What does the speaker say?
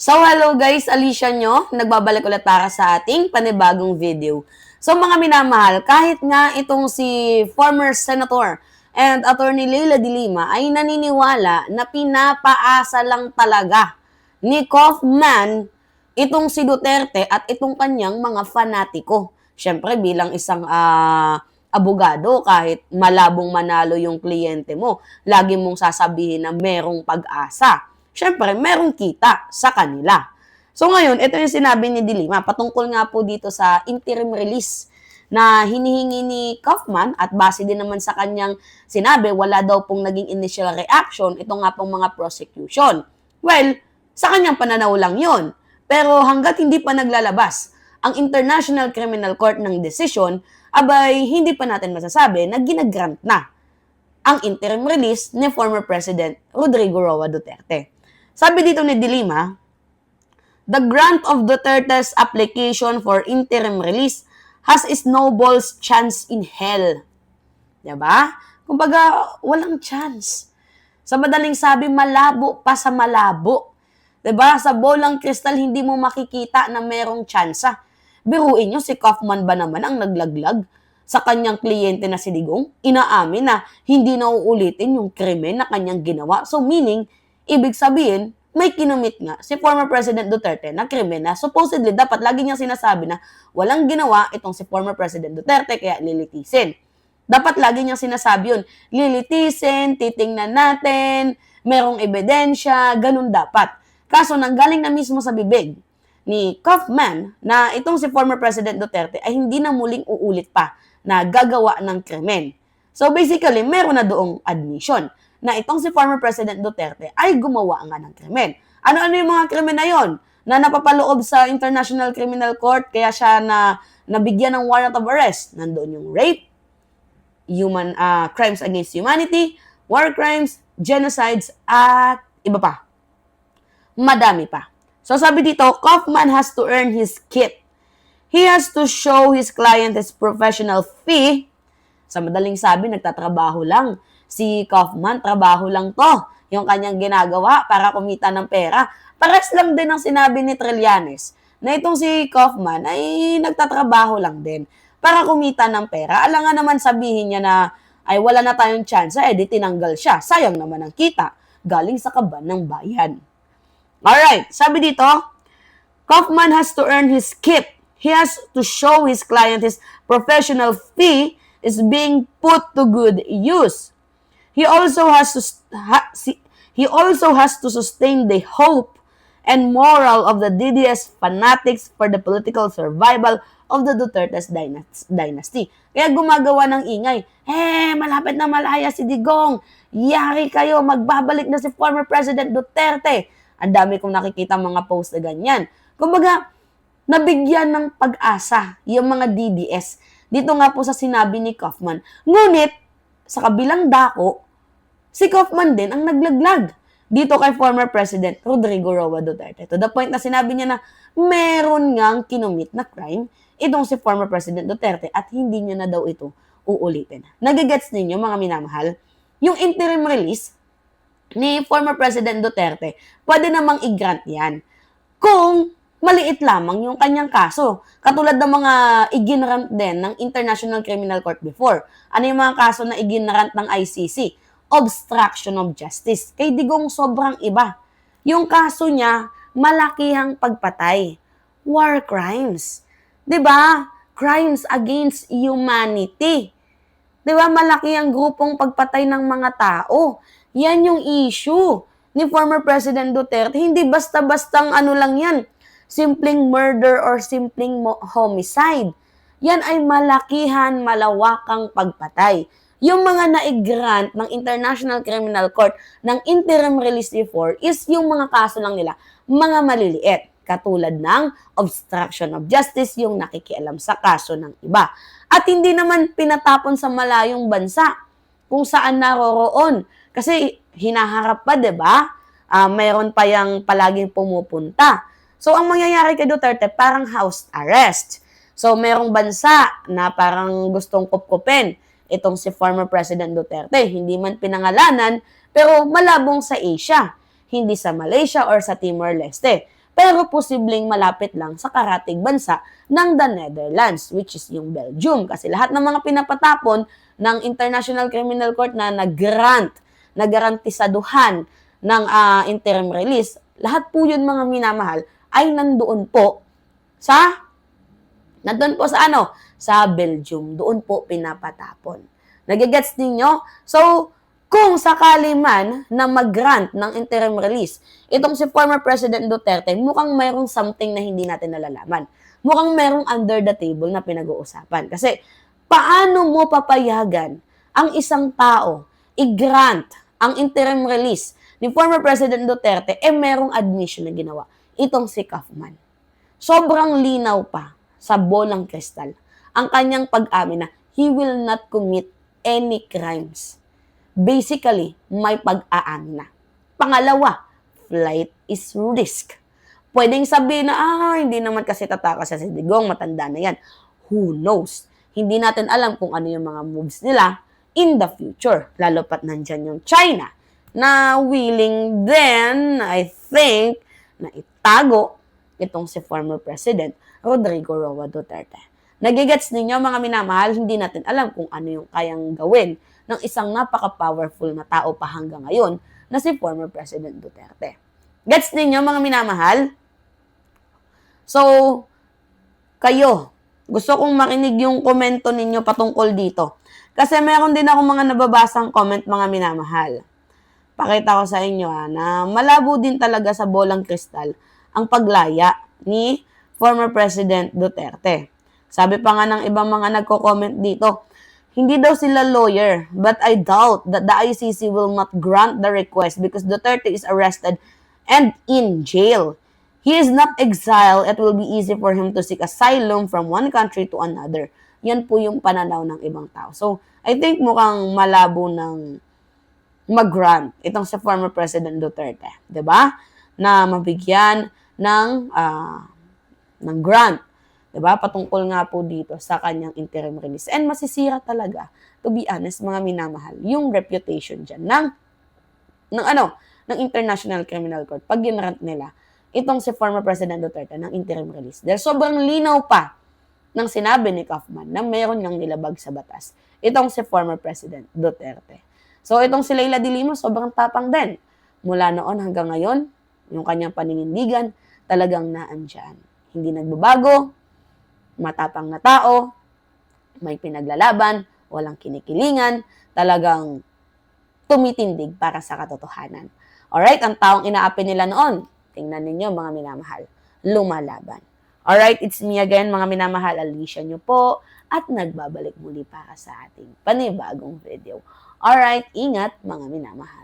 So hello guys, Alicia nyo, nagbabalik ulit para sa ating panibagong video. So mga minamahal, kahit nga itong si former Senator and Attorney Leila de Lima ay naniniwala na pinapaasa lang talaga ni Kaufman itong si Duterte at itong kanyang mga fanatiko. Siyempre bilang isang abogado, kahit malabong manalo yung kliyente mo, lagi mong sasabihin na merong pag-asa. Siyempre, merong kita sa kanila. So ngayon, ito yung sinabi ni De Lima, patungkol nga po dito sa interim release na hinihingi ni Kaufman at base din naman sa kanyang sinabi, wala daw pong naging initial reaction, ito nga pong mga prosecution. Well, sa kanyang pananaw lang yun. Pero hanggat hindi pa naglalabas ang International Criminal Court ng desisyon, abay hindi pa natin masasabi na ginagrant na ang interim release ni former President Rodrigo Roa Duterte. Sabi dito ni De Lima, the grant of Duterte's application for interim release has a snowball's chance in hell. Diba? Kumbaga, walang chance. Sa madaling sabi, malabo pa sa malabo. Diba? Sa bolang kristal, hindi mo makikita na merong tsansa. Biruin nyo, si Kaufman ba naman ang naglaglag sa kanyang kliyente na si Digong? Inaamin na hindi na uulitin yung krimen na kanyang ginawa. So meaning, ibig sabihin, may kinumit nga si former President Duterte na krimen na supposedly dapat lagi niyang sinasabi na walang ginawa itong si former President Duterte kaya lilitisin. Dapat lagi niyang sinasabi yun, lilitisin, titingnan natin, merong ebidensya, ganun dapat. Kaso nanggaling na mismo sa bibig ni Kaufman na itong si former President Duterte ay hindi na muling uulit pa na gagawa ng krimen. So basically, meron na doong admission na itong si former President Duterte ay gumawa nga ng krimen. Ano-ano yung mga krimen na yon na napapaloob sa International Criminal Court kaya siya nabigyan ng warrant of arrest? Nandoon yung rape, crimes against humanity, war crimes, genocides, at iba pa. Madami pa. So sabi dito, Kaufman has to earn his keep. He has to show his client his professional fee. Sa madaling sabi, nagtatrabaho lang. Si Kaufman, trabaho lang to. Yung kanyang ginagawa para kumita ng pera. Pares lang din ang sinabi ni Trillanes na itong si Kaufman ay nagtatrabaho lang din para kumita ng pera. Alangan naman sabihin niya na ay wala na tayong chance, di tinanggal siya. Sayang naman ang kita. Galing sa kaban ng bayan. Alright, sabi dito, Kaufman has to earn his keep. He has to show his client his professional fee is being put to good use. He also has to sustain the hope and moral of the DDS fanatics for the political survival of the Duterte's dynasty. Kaya gumagawa ng ingay, malapit na malaya si Digong. Yari kayo, magbabalik na si former President Duterte. Ang dami kong nakikita mga post na ganyan. Kumbaga, nabigyan ng pag-asa yung mga DDS. Dito nga po sa sinabi ni Kaufman. Ngunit, sa kabilang dako, si Kaufman din ang naglaglag dito kay former President Rodrigo Roa Duterte. To the point na sinabi niya na meron ngang kinumit na crime itong si former President Duterte at hindi niya na daw ito uulitin. Nagigets ninyo mga minamahal? Yung interim release ni former President Duterte, pwede namang i-grant yan kung maliit lamang yung kanyang kaso. Katulad ng mga iginrant din ng International Criminal Court before. Ano yung mga kaso na iginrant ng ICC? Obstruction of justice. Kay Digong sobrang iba. Yung kaso niya, malakihang pagpatay. War crimes. 'Di ba? Crimes against humanity. 'Di ba? Malaki ang grupong pagpatay ng mga tao. Yan yung issue ni former President Duterte. Hindi basta-bastang ano lang yan. Simpleng murder or simpleng homicide. Yan ay malakihan, malawakang pagpatay. Yung mga naigrant ng International Criminal Court ng interim release before is yung mga kaso lang nila, mga maliliit. Katulad ng obstruction of justice, yung nakikialam sa kaso ng iba. At hindi naman pinatapon sa malayong bansa kung saan naroroon. Kasi hinaharap pa, 'di ba? Mayroon pa yang palaging pumupunta. So, ang mangyayari kay Duterte, parang house arrest. So, merong bansa na parang gustong kupkupin itong si former President Duterte. Hindi man pinangalanan, pero malabong sa Asia. Hindi sa Malaysia or sa Timor-Leste. pero posibleng malapit lang sa karatig bansa ng the Netherlands, which is yung Belgium. Kasi lahat ng mga pinapatapon ng International Criminal Court na nagarantisaduhan ng interim release, lahat po yun mga minamahal ay nandoon po sa sa Belgium. Doon po pinapatapon. Nagigets ninyo? So, kung sakali man na mag-grant ng interim release, itong si former President Duterte, mukhang mayroong something na hindi natin nalalaman. Mukhang mayroong under the table na pinag-uusapan. Kasi, paano mo papayagan ang isang tao i-grant ang interim release ni former President Duterte, merong admission na ginawa. Itong si Kaufman. Sobrang linaw pa sa bolang kristal ang kanyang pag-amin na he will not commit any crimes. Basically, may pag-aamin na. Pangalawa, flight is risk. Pwedeng sabihin na, hindi naman kasi tatakas sa si Digong, matanda na yan. Who knows? Hindi natin alam kung ano yung mga moves nila in the future. Lalo pat nandyan yung China na willing din, I think, na itago itong si former President Rodrigo Roa Duterte. Nagigets ninyo mga minamahal, hindi natin alam kung ano yung kayang gawin ng isang napaka-powerful na tao pa hanggang ngayon na si former President Duterte. Gets ninyo mga minamahal? So, kayo, gusto kong makinig yung komento ninyo patungkol dito. Kasi meron din ako mga nababasang comment mga minamahal. Pakita ko sa inyo na malabo din talaga sa bolang kristal ang paglaya ni former President Duterte. Sabi pa nga ng ibang mga nagko-comment dito, hindi daw sila lawyer, but I doubt that the ICC will not grant the request because Duterte is arrested and in jail. He is not exiled. It will be easy for him to seek asylum from one country to another. Yan po yung pananaw ng ibang tao. So, I think mukhang malabo ng mag-grant itong sa former President Duterte. 'Di ba? Na mabigyan ng grant, 'di ba? Patungkol nga po dito sa kanyang interim release. And masisira talaga, to be honest, mga minamahal, yung reputation diyan ng International Criminal Court pag ginrant nila itong si former President Duterte ng interim release. Dahil sobrang linaw pa ng sinabi ni Kaufman na meron niyang nilabag sa batas itong si former President Duterte. So itong si Leila de Lima, sobrang tapang din. Mula noon hanggang ngayon, yung kanyang paninindigan, talagang naandyan. Hindi nagbabago, matapang na tao, may pinaglalaban, walang kinikilingan, talagang tumitindig para sa katotohanan. Alright, ang taong inaapi nila noon, tingnan ninyo mga minamahal, lumalaban. Alright, it's me again mga minamahal, Alicia nyo po, at nagbabalik muli para sa ating panibagong video. Alright, ingat mga minamahal.